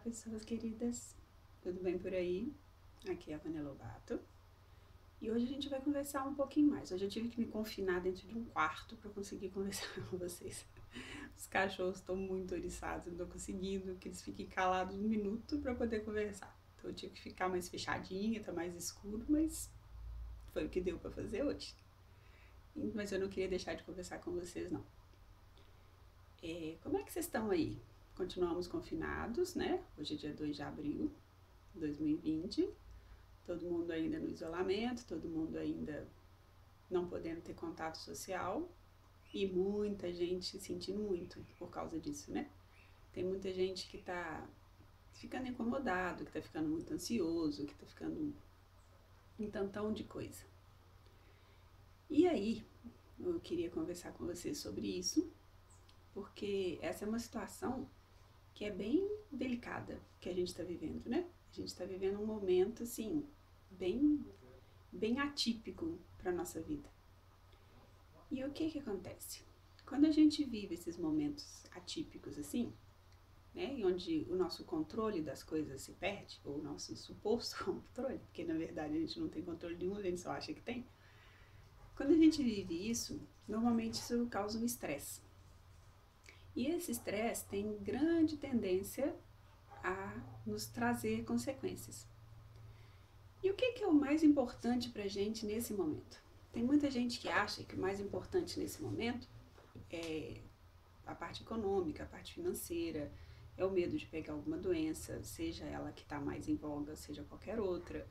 pessoas queridas, tudo bem por aí? Aqui é a Vânia Lobato e hoje a gente vai conversar um pouquinho mais. Hoje eu tive que me confinar dentro de um quarto para conseguir conversar com vocês. Os cachorros estão muito oriçados, não estou conseguindo que eles fiquem calados um minuto para poder conversar. Então eu tive que ficar mais fechadinha, tá mais escuro, mas foi o que deu para fazer hoje. Mas eu não queria deixar de conversar com vocês não. Como é que vocês estão aí? Continuamos confinados, né? Hoje é dia 2 de abril de 2020. Todo mundo ainda no isolamento, todo mundo ainda não podendo ter contato social e muita gente sentindo muito por causa disso, né? Tem muita gente que tá ficando incomodado, que tá ficando muito ansioso, que tá ficando um tantão de coisa. E aí, eu queria conversar com vocês sobre isso, porque essa é uma situação que é bem delicada que a gente está vivendo, né? A gente está vivendo um momento, assim, bem atípico para nossa vida. E o que acontece? Quando a gente vive esses momentos atípicos assim, né, e onde o nosso controle das coisas se perde, ou o nosso suposto controle, porque na verdade a gente não tem controle nenhum, a gente só acha que tem. Quando a gente vive isso, normalmente isso causa um estresse. E esse estresse tem grande tendência a nos trazer consequências. E o que é o mais importante para a gente nesse momento? Tem muita gente que acha que o mais importante nesse momento é a parte econômica, a parte financeira, é o medo de pegar alguma doença, seja ela que está mais em voga, seja qualquer outra,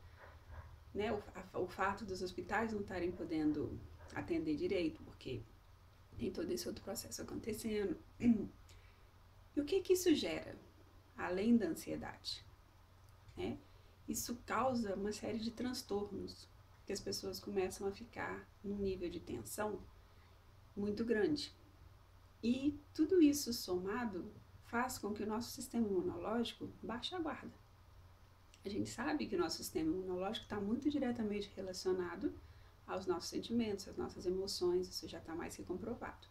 né? O fato dos hospitais não estarem podendo atender direito, porque tem todo esse outro processo acontecendo. E o que isso gera, além da ansiedade, né? Isso causa uma série de transtornos, que as pessoas começam a ficar num nível de tensão muito grande. E tudo isso somado faz com que o nosso sistema imunológico baixe a guarda. A gente sabe que o nosso sistema imunológico está muito diretamente relacionado aos nossos sentimentos, às nossas emoções, isso já está mais que comprovado.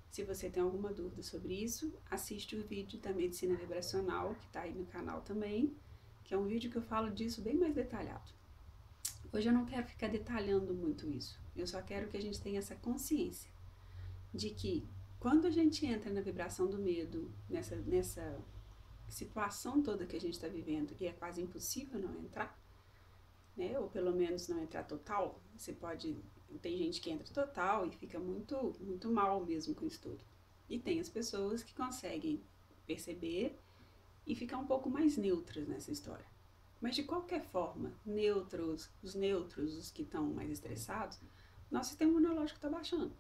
Se você tem alguma dúvida sobre isso, assiste o vídeo da Medicina Vibracional, que está aí no canal também, que é um vídeo que eu falo disso bem mais detalhado. Hoje eu não quero ficar detalhando muito isso, eu só quero que a gente tenha essa consciência de que quando a gente entra na vibração do medo, nessa situação toda que a gente está vivendo, e é quase impossível não entrar, né? Ou pelo menos não entrar total, tem gente que entra total e fica muito mal mesmo com isso tudo. E tem as pessoas que conseguem perceber e ficar um pouco mais neutras nessa história. Mas de qualquer forma, os neutros, os que estão mais estressados, nosso sistema imunológico está baixando.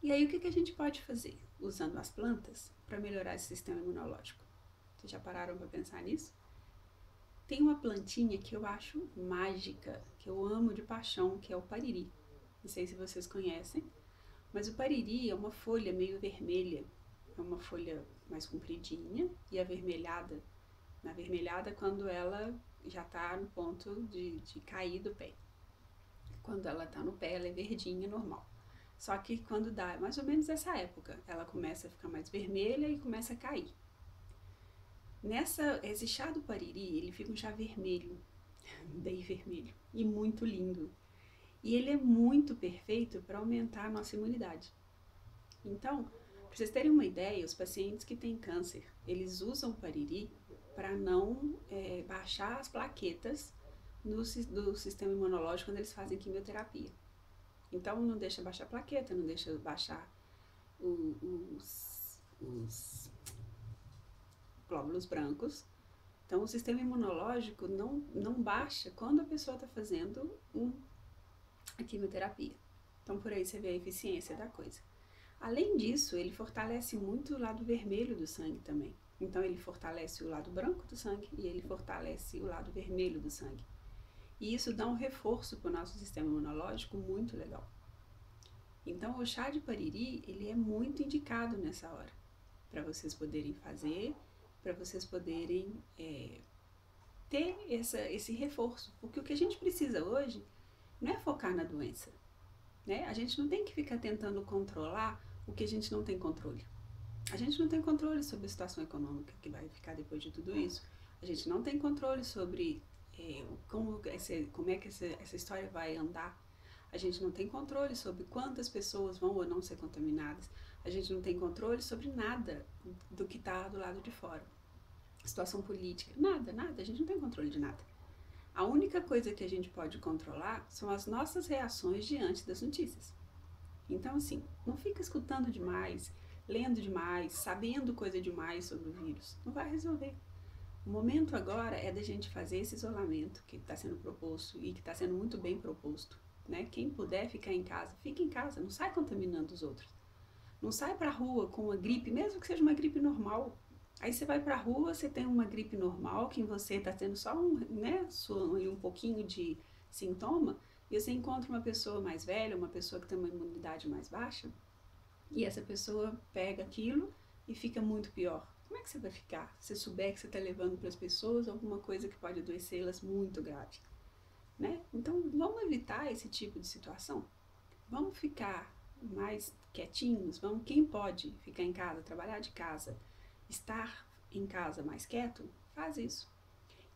E aí o que a gente pode fazer usando as plantas para melhorar esse sistema imunológico? Vocês já pararam para pensar nisso? Tem uma plantinha que eu acho mágica, que eu amo de paixão, que é o pariri. Não sei se vocês conhecem, mas o pariri é uma folha meio vermelha, é uma folha mais compridinha e avermelhada. Na avermelhada quando ela já está no ponto de cair do pé. Quando ela está no pé, ela é verdinha, normal. Só que quando dá mais ou menos essa época, ela começa a ficar mais vermelha e começa a cair. Esse chá do pariri, ele fica um chá vermelho, bem vermelho, e muito lindo. E ele é muito perfeito para aumentar a nossa imunidade. Então, para vocês terem uma ideia, os pacientes que têm câncer, eles usam o pariri para não baixar as plaquetas do sistema imunológico quando eles fazem quimioterapia. Então, não deixa baixar a plaqueta, não deixa baixar os glóbulos brancos. Então, o sistema imunológico não baixa quando a pessoa está fazendo a quimioterapia. Então, por aí você vê a eficiência da coisa. Além disso, ele fortalece muito o lado vermelho do sangue também. Então, ele fortalece o lado branco do sangue e ele fortalece o lado vermelho do sangue. E isso dá um reforço para o nosso sistema imunológico muito legal. Então, o chá de pariri, ele é muito indicado nessa hora, para vocês poderem fazer, para vocês poderem ter esse reforço. Porque o que a gente precisa hoje não é focar na doença, né? A gente não tem que ficar tentando controlar o que a gente não tem controle. A gente não tem controle sobre a situação econômica que vai ficar depois de tudo isso. A gente não tem controle sobre como é que essa história vai andar. A gente não tem controle sobre quantas pessoas vão ou não ser contaminadas. A gente não tem controle sobre nada do que está do lado de fora. Situação política, nada. A gente não tem controle de nada. A única coisa que a gente pode controlar são as nossas reações diante das notícias. Então, assim, não fica escutando demais, lendo demais, sabendo coisa demais sobre o vírus. Não vai resolver. O momento agora é da gente fazer esse isolamento que está sendo proposto e que está sendo muito bem proposto. Né? Quem puder ficar em casa, fica em casa, não sai contaminando os outros. Não sai para a rua com uma gripe, mesmo que seja uma gripe normal. Aí você vai para a rua, você tem uma gripe normal, que em você está tendo só um pouquinho de sintoma, e você encontra uma pessoa mais velha, uma pessoa que tem uma imunidade mais baixa, e essa pessoa pega aquilo e fica muito pior. Como é que você vai ficar se souber que você está levando para as pessoas alguma coisa que pode adoecê-las muito grave? Né? Então, vamos evitar esse tipo de situação. Vamos ficar mais quietinhos, quem pode ficar em casa, trabalhar de casa, estar em casa mais quieto, faz isso.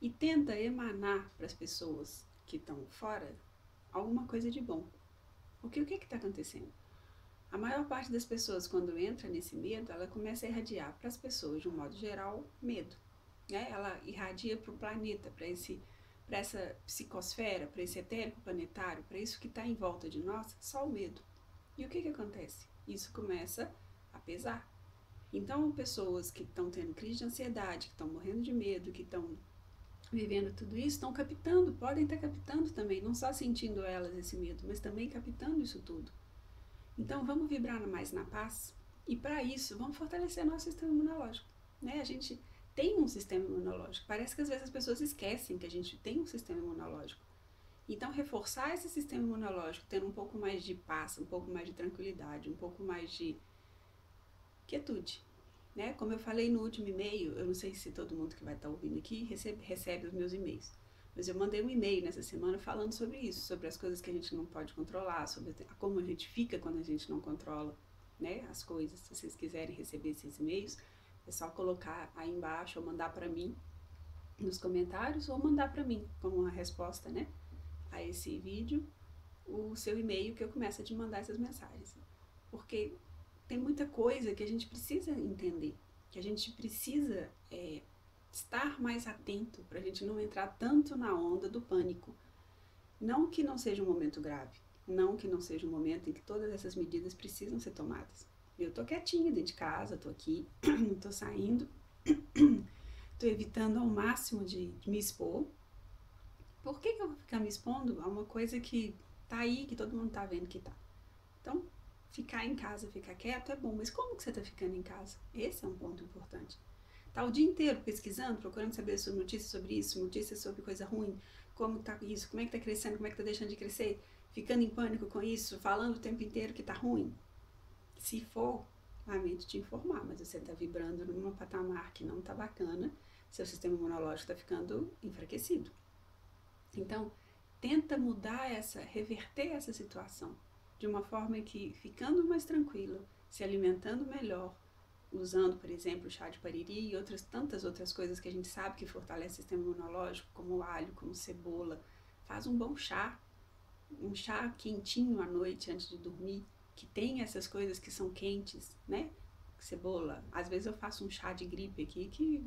E tenta emanar para as pessoas que estão fora alguma coisa de bom. Porque o que está acontecendo? A maior parte das pessoas, quando entra nesse medo, ela começa a irradiar para as pessoas, de um modo geral, medo. Né? Ela irradia para o planeta, para essa psicosfera, para esse etérico planetário, para isso que está em volta de nós, só o medo. E o que acontece? Isso começa a pesar. Então, pessoas que estão tendo crise de ansiedade, que estão morrendo de medo, que estão vivendo tudo isso, estão captando, podem estar captando também, não só sentindo elas esse medo, mas também captando isso tudo. Então, vamos vibrar mais na paz e, para isso, vamos fortalecer nosso sistema imunológico. Né? A gente tem um sistema imunológico. Parece que às vezes as pessoas esquecem que a gente tem um sistema imunológico. Então, reforçar esse sistema imunológico, tendo um pouco mais de paz, um pouco mais de tranquilidade, um pouco mais de quietude. Né? Como eu falei no último e-mail, eu não sei se todo mundo que vai estar ouvindo aqui recebe os meus e-mails, mas eu mandei um e-mail nessa semana falando sobre isso, sobre as coisas que a gente não pode controlar, sobre como a gente fica quando a gente não controla, né, as coisas. Se vocês quiserem receber esses e-mails, é só colocar aí embaixo ou mandar para mim nos comentários ou mandar para mim como uma resposta, né, a esse vídeo, o seu e-mail que eu começo a te mandar essas mensagens. Porque tem muita coisa que a gente precisa entender, que a gente precisa estar mais atento para a gente não entrar tanto na onda do pânico. Não que não seja um momento grave, não que não seja um momento em que todas essas medidas precisam ser tomadas. Eu tô quietinha dentro de casa, tô aqui, não tô saindo, tô evitando ao máximo de me expor. Por que eu vou ficar me expondo a uma coisa que tá aí, que todo mundo tá vendo que tá? Então, ficar em casa, ficar quieto é bom, mas como que você tá ficando em casa? Esse é um ponto importante. Tá o dia inteiro pesquisando, procurando saber sobre notícias sobre isso, notícias sobre coisa ruim, como tá isso, como é que tá crescendo, como é que tá deixando de crescer, ficando em pânico com isso, falando o tempo inteiro que tá ruim. Se for, lamento te informar, mas você tá vibrando num patamar que não tá bacana, seu sistema imunológico tá ficando enfraquecido. Então, tenta reverter essa situação, de uma forma que, ficando mais tranquilo, se alimentando melhor, usando, por exemplo, chá de pariri e tantas outras coisas que a gente sabe que fortalece o sistema imunológico, como alho, como cebola. Faz um bom chá, um chá quentinho à noite antes de dormir, que tem essas coisas que são quentes, né? Cebola. Às vezes eu faço um chá de gripe aqui que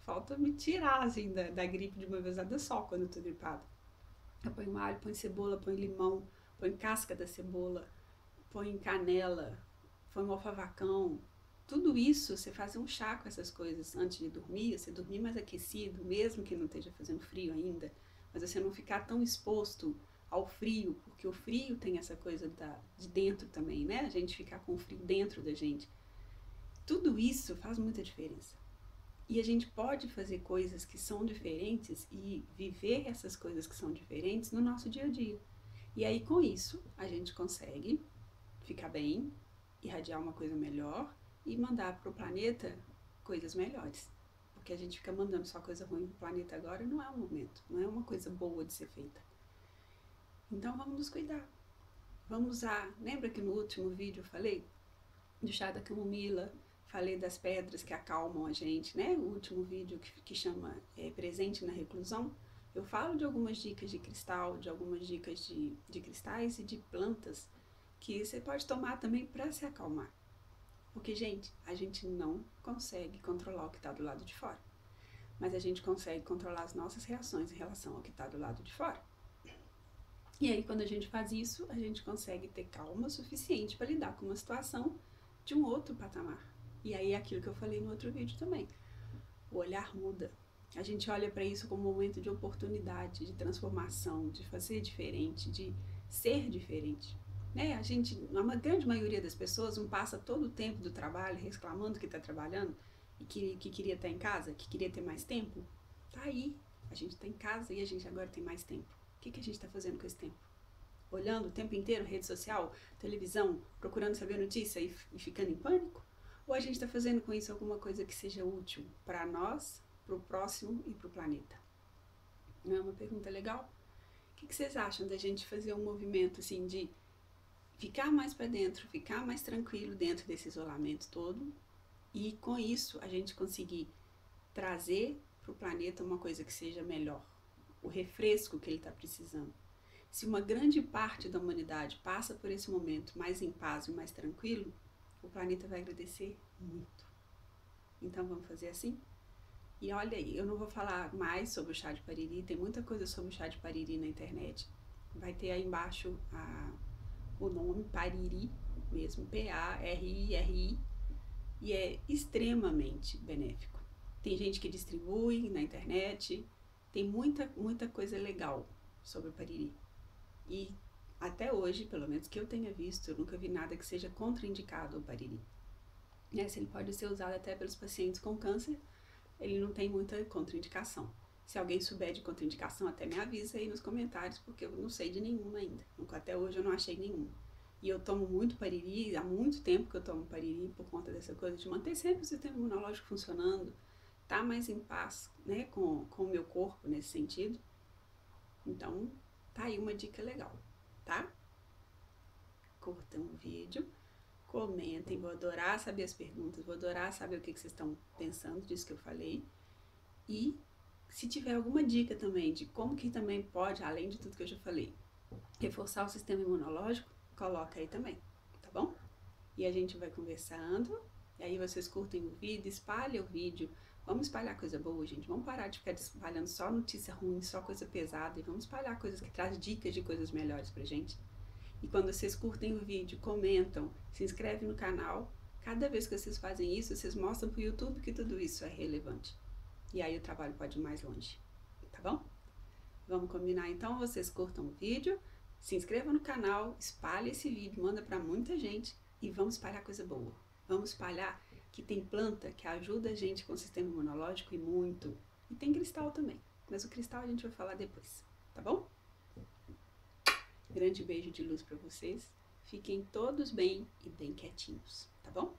falta me tirar assim, da gripe de uma vezada só quando eu tô gripada. Eu ponho alho, ponho cebola, ponho limão, ponho casca da cebola, põe canela, põe um alfavacão. Tudo isso, você fazer um chá com essas coisas antes de dormir, você dormir mais aquecido, mesmo que não esteja fazendo frio ainda, mas você não ficar tão exposto ao frio, porque o frio tem essa coisa de dentro também, né? A gente ficar com o frio dentro da gente. Tudo isso faz muita diferença. E a gente pode fazer coisas que são diferentes e viver essas coisas que são diferentes no nosso dia a dia. E aí, com isso, a gente consegue ficar bem, irradiar uma coisa melhor e mandar para o planeta coisas melhores. Porque a gente fica mandando só coisa ruim para o planeta agora, não é o momento, não é uma coisa boa de ser feita. Então vamos nos cuidar. Vamos usar, lembra que no último vídeo eu falei? do chá da camomila, falei das pedras que acalmam a gente, né? O último vídeo que chama Presente na Reclusão, eu falo de algumas dicas de cristal, de algumas dicas de cristais e de plantas que você pode tomar também para se acalmar. Porque, gente, a gente não consegue controlar o que está do lado de fora, mas a gente consegue controlar as nossas reações em relação ao que está do lado de fora. E aí, quando a gente faz isso, a gente consegue ter calma suficiente para lidar com uma situação de um outro patamar. E aí é aquilo que eu falei no outro vídeo também. O olhar muda. A gente olha para isso como um momento de oportunidade, de transformação, de fazer diferente, de ser diferente. Né? A grande maioria das pessoas não passa todo o tempo do trabalho reclamando que está trabalhando e que queria estar em casa, que queria ter mais tempo. Tá aí. A gente está em casa e a gente agora tem mais tempo. O que a gente está fazendo com esse tempo? Olhando o tempo inteiro rede social, televisão, procurando saber notícia e ficando em pânico? Ou a gente está fazendo com isso alguma coisa que seja útil para nós, para o próximo e para o planeta? Não é uma pergunta legal? O que vocês acham da gente fazer um movimento assim de ficar mais para dentro, ficar mais tranquilo dentro desse isolamento todo e com isso a gente conseguir trazer para o planeta uma coisa que seja melhor, o refresco que ele está precisando? Se uma grande parte da humanidade passa por esse momento mais em paz e mais tranquilo, o planeta vai agradecer muito. Então vamos fazer assim? E olha aí, eu não vou falar mais sobre o chá de pariri, tem muita coisa sobre o chá de pariri na internet. Vai ter aí embaixo o nome pariri mesmo, P-A-R-I-R-I, e é extremamente benéfico. Tem gente que distribui na internet, tem muita coisa legal sobre o pariri. E até hoje, pelo menos que eu tenha visto, eu nunca vi nada que seja contraindicado ao pariri. Se ele pode ser usado até pelos pacientes com câncer, ele não tem muita contraindicação. Se alguém souber de contraindicação, até me avisa aí nos comentários, porque eu não sei de nenhuma ainda. Até hoje eu não achei nenhuma. E eu tomo muito pariri, há muito tempo que eu tomo pariri por conta dessa coisa de manter sempre o sistema imunológico funcionando, tá mais em paz, né, com o meu corpo nesse sentido. Então, tá aí uma dica legal, tá? Curtam o vídeo, comentem, vou adorar saber as perguntas, vou adorar saber o que vocês estão pensando disso que eu falei. E se tiver alguma dica também de como que também pode, além de tudo que eu já falei, reforçar o sistema imunológico, coloca aí também, tá bom? E a gente vai conversando, e aí vocês curtem o vídeo, espalhem o vídeo. Vamos espalhar coisa boa, gente. Vamos parar de ficar espalhando só notícia ruim, só coisa pesada. E vamos espalhar coisas que trazem dicas de coisas melhores pra gente. E quando vocês curtem o vídeo, comentam, se inscrevem no canal. Cada vez que vocês fazem isso, vocês mostram pro YouTube que tudo isso é relevante. E aí o trabalho pode ir mais longe. Tá bom? Vamos combinar então? Vocês curtam o vídeo, se inscrevam no canal, espalhem esse vídeo, manda pra muita gente. E vamos espalhar coisa boa. Vamos espalhar que tem planta que ajuda a gente com o sistema imunológico e muito. E tem cristal também, mas o cristal a gente vai falar depois, tá bom? Grande beijo de luz para vocês. Fiquem todos bem e bem quietinhos, tá bom?